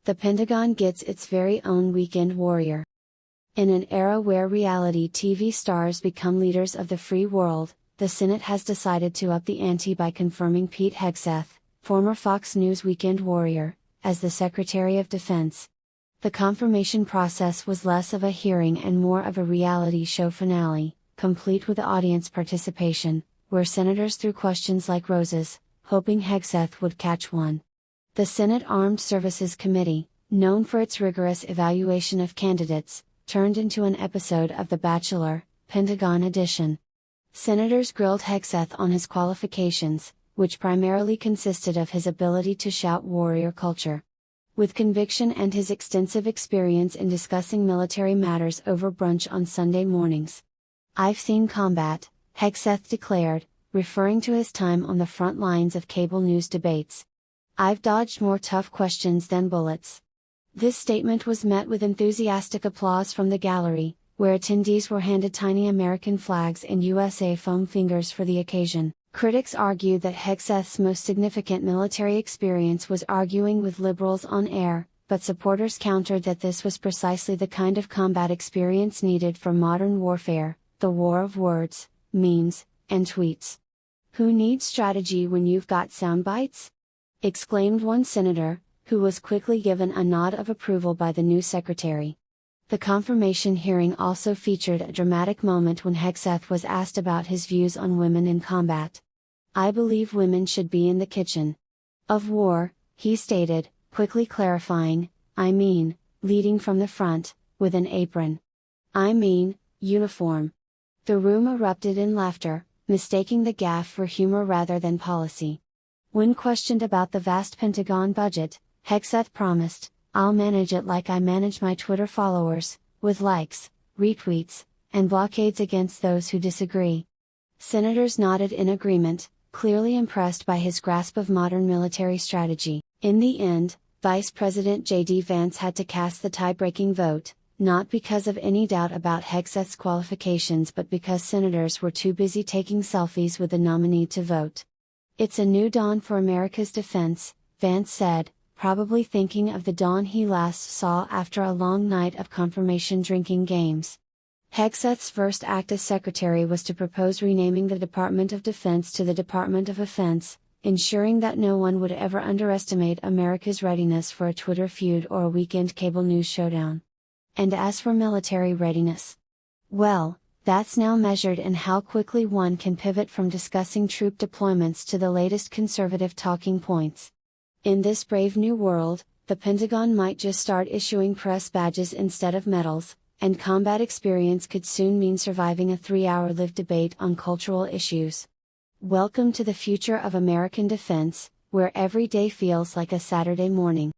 the Pentagon gets its very own weekend warrior. In an era where reality TV stars become leaders of the free world, the Senate has decided to up the ante by confirming Pete Hegseth, former Fox News weekend warrior, as the Secretary of Defense. The confirmation process was less of a hearing and more of a reality show finale, complete with audience participation, where senators threw questions like roses, hoping Hegseth would catch one. The Senate Armed Services Committee, known for its rigorous evaluation of candidates, turned into an episode of The Bachelor, Pentagon Edition. Senators grilled Hegseth on his qualifications, which primarily consisted of his ability to shout warrior culture. With conviction and his extensive experience in discussing military matters over brunch on Sunday mornings. "I've seen combat," Hegseth declared, referring to his time on the front lines of cable news debates. "I've dodged more tough questions than bullets." This statement was met with enthusiastic applause from the gallery, where attendees were handed tiny American flags and USA foam fingers for the occasion. Critics argued that Hegseth's most significant military experience was arguing with liberals on air, but supporters countered that this was precisely the kind of combat experience needed for modern warfare, the war of words, memes, and tweets. "Who needs strategy when you've got sound bites?" exclaimed one senator, who was quickly given a nod of approval by the new secretary. The confirmation hearing also featured a dramatic moment when Hegseth was asked about his views on women in combat. "I believe women should be in the kitchen of war," he stated, quickly clarifying, "I mean, leading from the front, with an apron. I mean, uniform." The room erupted in laughter, mistaking the gaffe for humor rather than policy. When questioned about the vast Pentagon budget, Hegseth promised, "I'll manage it like I manage my Twitter followers, with likes, retweets, and blockades against those who disagree." Senators nodded in agreement, clearly impressed by his grasp of modern military strategy. In the end, Vice President J.D. Vance had to cast the tie-breaking vote, not because of any doubt about Hegseth's qualifications but because senators were too busy taking selfies with the nominee to vote. "It's a new dawn for America's defense," Vance said, probably thinking of the dawn he last saw after a long night of confirmation drinking games. Hegseth's first act as secretary was to propose renaming the Department of Defense to the Department of Offense, ensuring that no one would ever underestimate America's readiness for a Twitter feud or a weekend cable news showdown. And as for military readiness, well, that's now measured in how quickly one can pivot from discussing troop deployments to the latest conservative talking points. In this brave new world, the Pentagon might just start issuing press badges instead of medals, and combat experience could soon mean surviving a 3-hour live debate on cultural issues. Welcome to the future of American defense, where every day feels like a Saturday morning.